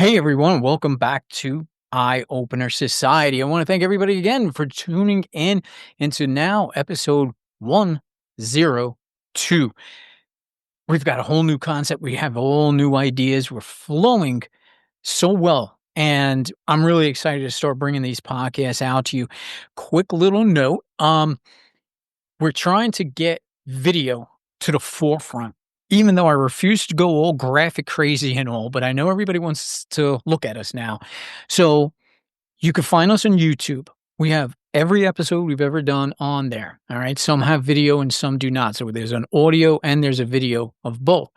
Hey everyone, welcome back to Eye Opener Society. I want to thank everybody again for tuning in into now episode 102. We've got a whole new concept. We have all new ideas. We're flowing so well. And I'm really excited to start bringing these podcasts out to you. Quick little note. We're trying to get video to the forefront, even though I refuse to go all graphic crazy and all, but I know everybody wants to look at us now. So you can find us on YouTube. We have every episode we've ever done on there. All right. Some have video and some do not. So there's an audio and there's a video of both.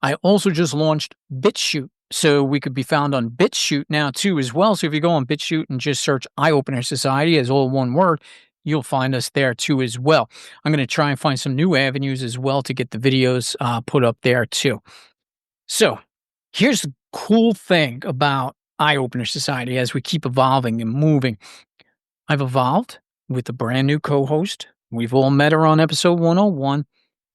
I also just launched BitChute. So we could be found on BitChute now too as well. So if you go on BitChute and just search Eye Opener Society as all one word, you'll find us there too as well. I'm going to try and find some new avenues as well to get the videos put up there too. So here's the cool thing about Eye Opener Society as we keep evolving and moving. I've evolved with a brand new co host. We've all met her on episode 101,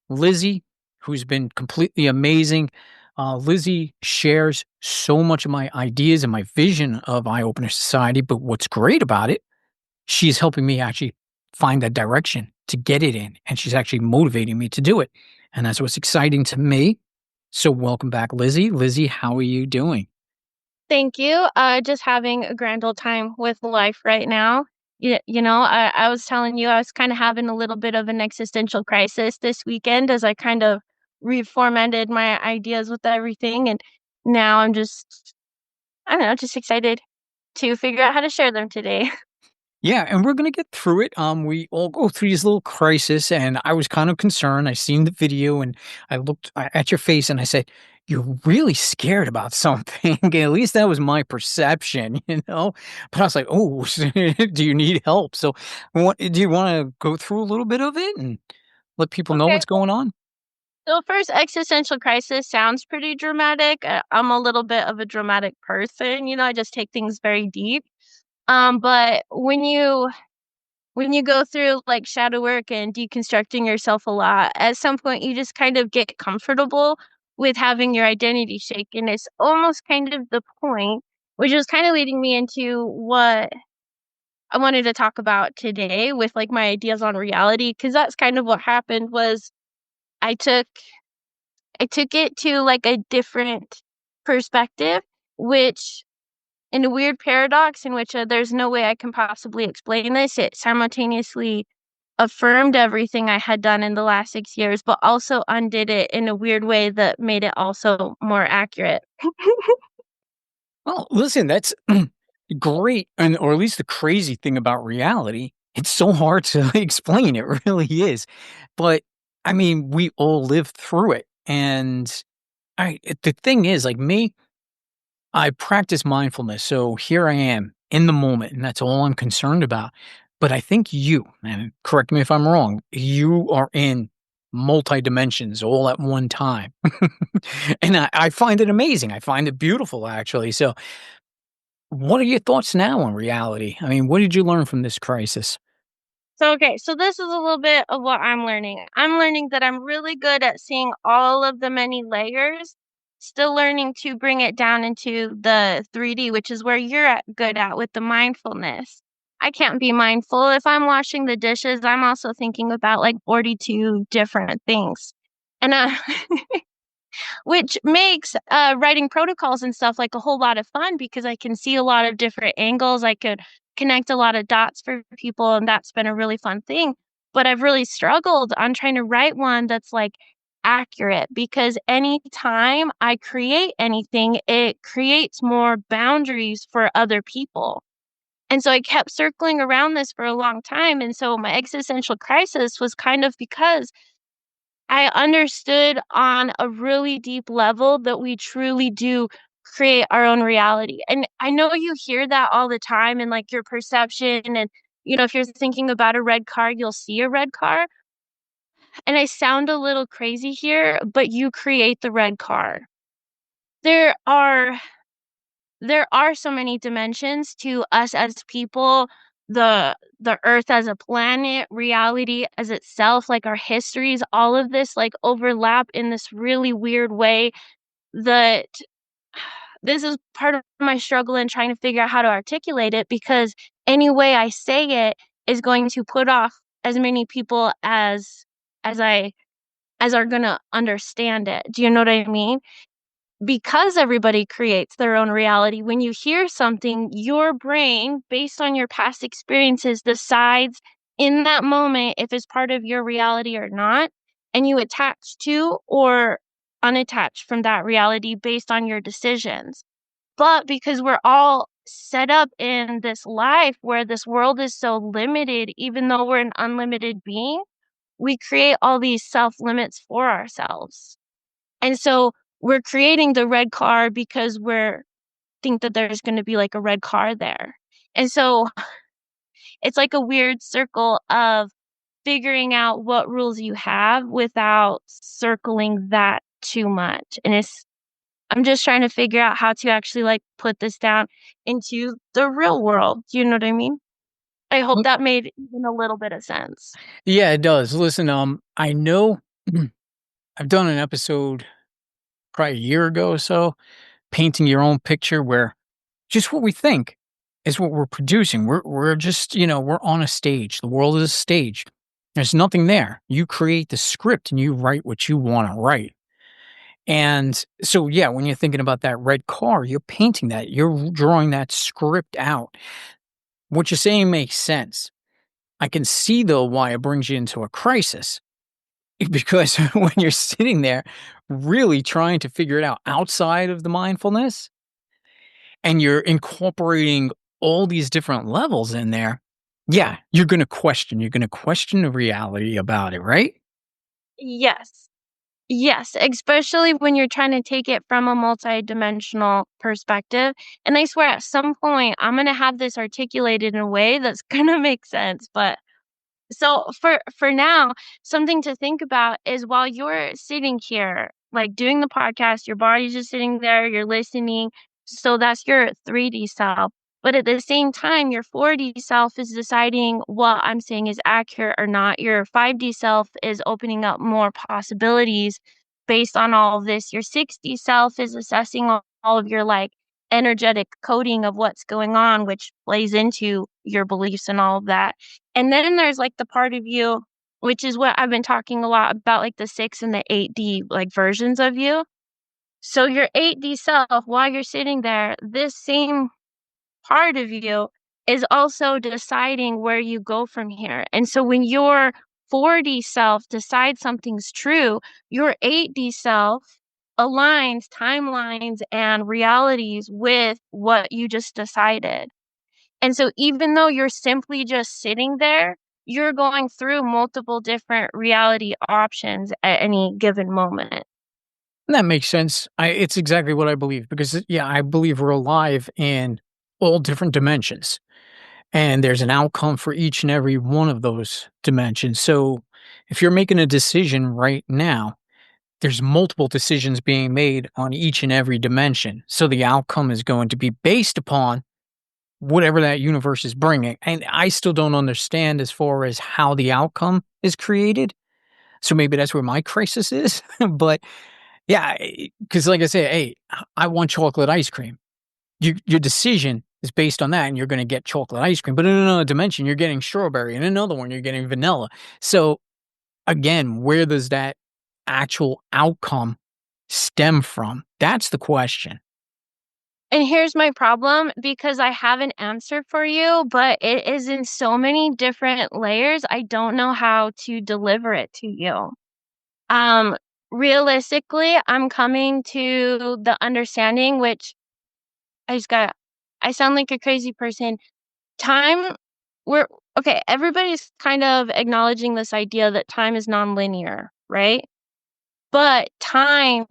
Lizzie, who's been completely amazing. Lizzie shares so much of my ideas and my vision of Eye Opener Society. But what's great about it, she's helping me actually find that direction to get it in. And she's actually motivating me to do it. And that's what's exciting to me. So welcome back, Lizzie. Lizzie, how are you doing? Thank you. Just having a grand old time with life right now. I was telling you I was kind of having a little bit of an existential crisis this weekend as I kind of reformatted my ideas with everything. And now I don't know, just excited to figure out how to share them today. Yeah, and we're gonna get through it. We all go through these little crisis, and I was kind of concerned. I seen the video, and I looked at your face, and I said, "You're really scared about something." At least that was my perception, you know. But I was like, "Oh, do you need help?" So, what do you want to go through a little bit of it and let people know Okay. what's going on? So first, existential crisis sounds pretty dramatic. I'm a little bit of a dramatic person. I just take things very deep. But when you go through like shadow work and deconstructing yourself a lot, at some point you just kind of get comfortable with having your identity shaken. It's almost kind of the point, which is kind of leading me into what I wanted to talk about today with like my ideas on reality, because that's kind of what happened was I took I took it to like a different perspective, which in a weird paradox in which there's no way I can possibly explain this. It simultaneously affirmed everything I had done in the last 6 years, but also undid it in a weird way that made it also more accurate. Well, listen, that's great, and or at least the crazy thing about reality, it's so hard to explain, it really is. But, I mean, we all live through it, and the thing is, like me, I practice mindfulness, so here I am in the moment, and that's all I'm concerned about. But I think you, and correct me if I'm wrong, you are in multi dimensions all at one time. And I find it amazing. I find it beautiful, actually. So what are your thoughts now on reality? I mean, what did you learn from this crisis? So this is a little bit of what I'm learning. I'm learning that I'm really good at seeing all of the many layers, still learning to bring it down into the 3D, which is where you're good at with the mindfulness. I can't be mindful. If I'm washing the dishes, I'm also thinking about like 42 different things. And which makes, writing protocols and stuff, like, a whole lot of fun because I can see a lot of different angles, I could connect a lot of dots for people, and that's been a really fun thing, but I've really struggled on trying to write one that's, like, accurate because anytime I create anything, it creates more boundaries for other people, and so I kept circling around this for a long time, and so my existential crisis was kind of because I understood on a really deep level that we truly do create our own reality. And I know you hear that all the time in like your perception and if you're thinking about a red car, you'll see a red car. And I sound a little crazy here, but you create the red car. There are there are so many dimensions to us as people, the earth as a planet, reality as itself, like our histories, all of this like overlap in this really weird way that this is part of my struggle in trying to figure out how to articulate it, because any way I say it is going to put off as many people as I as are gonna understand it. Do you know what I mean? Because everybody creates their own reality, when you hear something, your brain, based on your past experiences, decides in that moment if it's part of your reality or not, and you attach to or unattach from that reality based on your decisions. But because we're all set up in this life where this world is so limited, even though we're an unlimited being, we create all these self limits for ourselves. And so we're creating the red car because we're think that there's going to be like a red car there. And so it's like a weird circle of figuring out what rules you have without circling that too much. And I'm just trying to figure out how to actually like put this down into the real world. Do you know what I mean? I hope Mm, that made even a little bit of sense. yeah, it does. Listen, I know I've done an episode probably a year ago or so, painting your own picture where just what we think is what we're producing. We're just, we're on a stage. The world is a stage. There's nothing there. You create the script and you write what you want to write. And so, yeah, when you're thinking about that red car, you're painting that, you're drawing that script out. What you're saying makes sense. I can see, though, why it brings you into a crisis because when you're sitting there really trying to figure it out outside of the mindfulness and you're incorporating all these different levels in there, yeah, you're going to question the reality about it, right? Yes. Yes, especially when you're trying to take it from a multidimensional perspective. And I swear at some point I'm going to have this articulated in a way that's going to make sense, but so for now, something to think about is while you're sitting here, like doing the podcast, your body's just sitting there, you're listening. So that's your 3D self. But at the same time, your 4D self is deciding what I'm saying is accurate or not. Your 5D self is opening up more possibilities based on all of this. Your 6D self is assessing all of your like energetic coding of what's going on, which plays into your beliefs and all of that. And then there's, like, the part of you, which is what I've been talking a lot about, like, the 6 and the 8D, like, versions of you. So your 8D self, while you're sitting there, this same part of you is also deciding where you go from here. And so when your 4D self decides something's true, your 8D self aligns timelines and realities with what you just decided. And so even though you're simply just sitting there, you're going through multiple different reality options at any given moment. That makes sense. It's exactly what I believe because, yeah, I believe we're alive in all different dimensions. And there's an outcome for each and every one of those dimensions. So if you're making a decision right now, there's multiple decisions being made on each and every dimension. So the outcome is going to be based upon whatever that universe is bringing. And I still don't understand as far as how the outcome is created. So maybe that's where my crisis is. But yeah, because like I say, hey, I want chocolate ice cream. Your decision is based on that, and you're going to get chocolate ice cream. But in another dimension, you're getting strawberry. In another one, you're getting vanilla. So again, where does that actual outcome stem from? That's the question. And here's my problem, because I have an answer for you, but it is in so many different layers. I don't know how to deliver it to you. Um, Realistically, I'm coming to the understanding, which I just got, I sound like a crazy person. Time, we're okay, everybody's kind of acknowledging this idea that time is nonlinear, right? But time,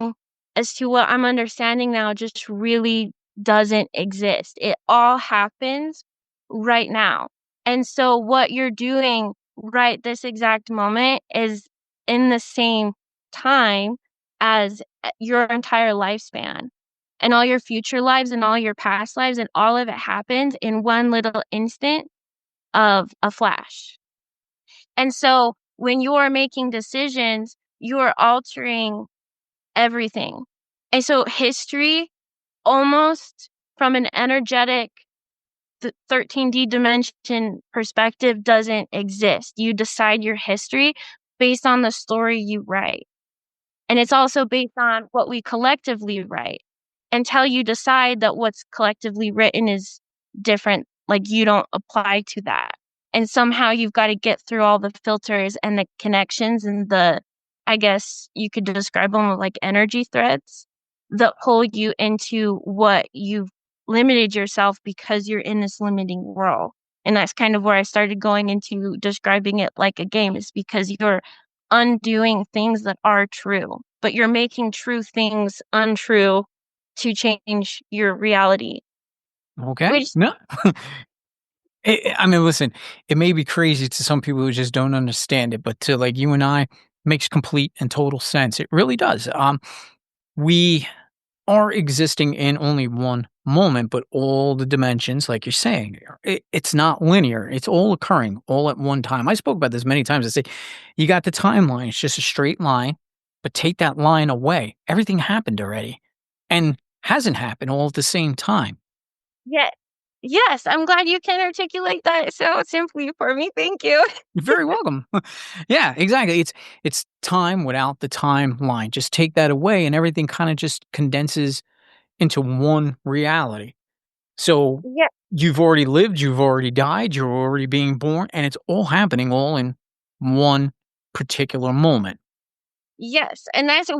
as to what I'm understanding now, just really doesn't exist. It all happens right now. And so what you're doing right this exact moment is in the same time as your entire lifespan. And all your future lives and all your past lives, and all of it happens in one little instant of a flash. And so when you are making decisions, you are altering everything. And so history almost from an energetic 13D dimension perspective doesn't exist. You decide your history based on the story you write. And it's also based on what we collectively write until you decide that what's collectively written is different, like you don't apply to that. And somehow you've got to get through all the filters and the connections and I guess you could describe them like energy threads that pull you into what you've limited yourself because you're in this limiting world. And that's kind of where I started going into describing it like a game, is because you're undoing things that are true, but you're making true things untrue to change your reality. Okay. Which, No. I mean, listen, it may be crazy to some people who just don't understand it, but to like you and I, makes complete and total sense. It really does. We are existing in only one moment, but all the dimensions, like you're saying, it's not linear. It's all occurring all at one time. I spoke about this many times. I say, you got the timeline, it's just a straight line, but take that line away. Everything happened already and hasn't happened all at the same time. yeah, yes, I'm glad you can articulate that so simply for me. Thank you. You're very welcome. Yeah, exactly. It's time without the timeline. Just take that away and everything kind of just condenses into one reality. So Yeah, you've already lived, you've already died, you're already being born, and it's all happening all in one particular moment. yes, and that's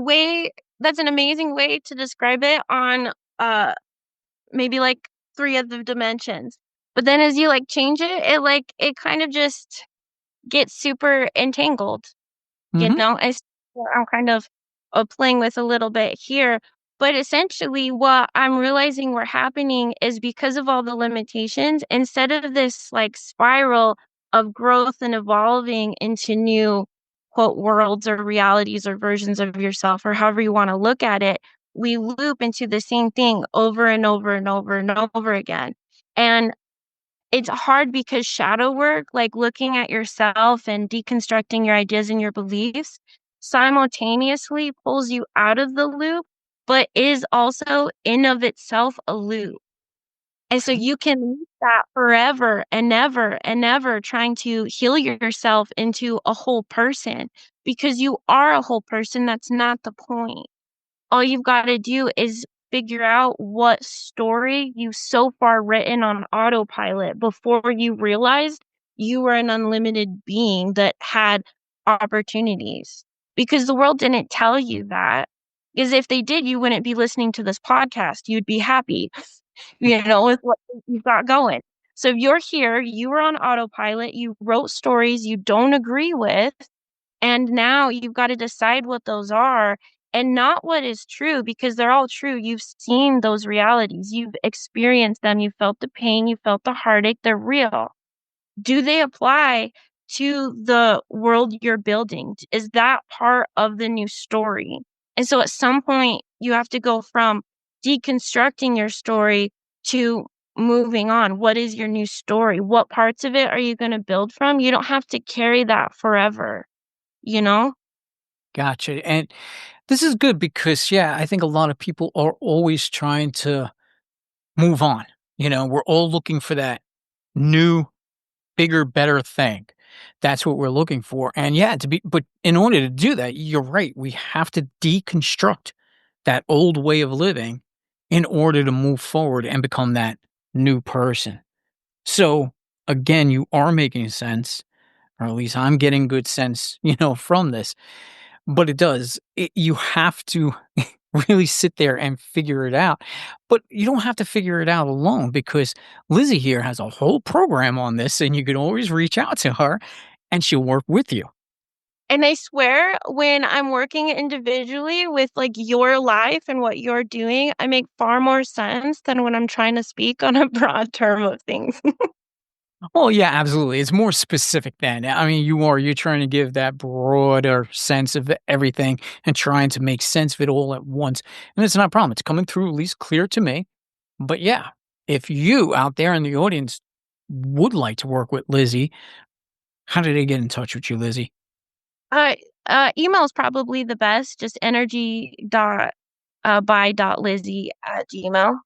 an amazing way to describe it on uh maybe like three of the dimensions. But then as you like change it, it kind of just gets super entangled. You Mhm. know, I'm kind of, playing with a little bit here, but essentially what I'm realizing were happening is because of all the limitations, instead of this, like, spiral of growth and evolving into new, quote, "worlds" or realities or versions of yourself or however you wanna look at it, we loop into the same thing over and over and over and over again, and it's hard because shadow work, like looking at yourself and deconstructing your ideas and your beliefs, simultaneously pulls you out of the loop, but is also in of itself a loop. And so you can loop that forever and never and never trying to heal yourself into a whole person because you are a whole person. That's not the point. All you've gotta do is figure out what story you so far written on autopilot before you realized you were an unlimited being that had opportunities. Because the world didn't tell you that. Because if they did, you wouldn't be listening to this podcast. You'd be happy, with what you've got going. So if you're here, you were on autopilot, you wrote stories you don't agree with, and now you've gotta decide what those are and not what is true because they're all true. You've seen those realities. You've experienced them. You felt the pain. You felt the heartache. They're real. Do they apply to the world you're building? Is that part of the new story? And so at some point, you have to go from deconstructing your story to moving on. What is your new story? What parts of it are you going to build from? You don't have to carry that forever, you know? Gotcha. And this is good because, yeah, I think a lot of people are always trying to move on. We're all looking for that new, bigger, better thing. That's what we're looking for. And yeah, but in order to do that, you're right. We have to deconstruct that old way of living in order to move forward and become that new person. So again, you are making sense, or at least I'm getting good sense, from this. But you have to really sit there and figure it out. But you don't have to figure it out alone because Lizzie here has a whole program on this, and you can always reach out to her and she'll work with you. And I swear when I'm working individually with, like, your life and what you're doing, I make far more sense than when I'm trying to speak on a broad term of things. Well, yeah, absolutely. It's more specific then. I mean, you're trying to give that broader sense of everything and trying to make sense of it all at once. And it's not a problem. It's coming through at least clear to me. But yeah, if you out there in the audience would like to work with Lizzie, how did they get in touch with you, Lizzie? Uh, Email is probably the best, just energy dot by.lizzie@gmail.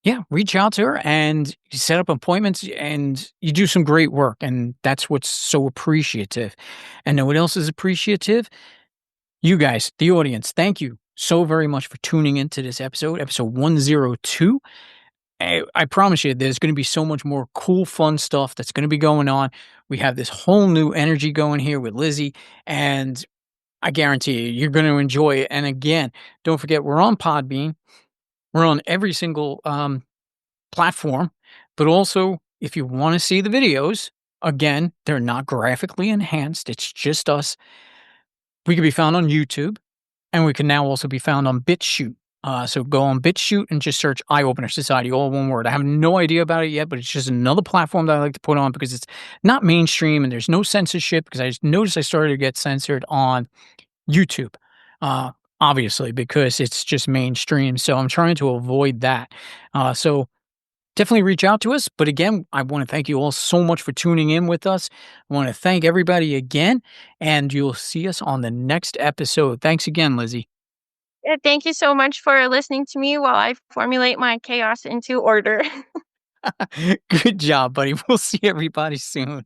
Yeah, reach out to her and set up appointments, and you do some great work, and that's what's so appreciative. And know what else is appreciative? You guys, the audience. Thank you so very much for tuning into this episode 102. I promise you, there's going to be so much more cool, fun stuff that's going to be going on. We have this whole new energy going here with Lizzie, and I guarantee you, you're going to enjoy it. And again, don't forget, we're on Podbean. We're on every single platform, but also if you want to see the videos, again, they're not graphically enhanced. It's just us. We can be found on YouTube, and we can now also be found on BitChute. So go on BitChute and just search Eye Opener Society, all one word. I have no idea about it yet, but it's just another platform that I like to put on because it's not mainstream and there's no censorship. Because I just noticed I started to get censored on YouTube, uh, obviously, because it's just mainstream. So I'm trying to avoid that. So definitely reach out to us. But again, I want to thank you all so much for tuning in with us. I want to thank everybody again, and you'll see us on the next episode. Thanks again, Lizzie. Yeah, thank you so much for listening to me while I formulate my chaos into order. Good job, buddy. We'll see everybody soon.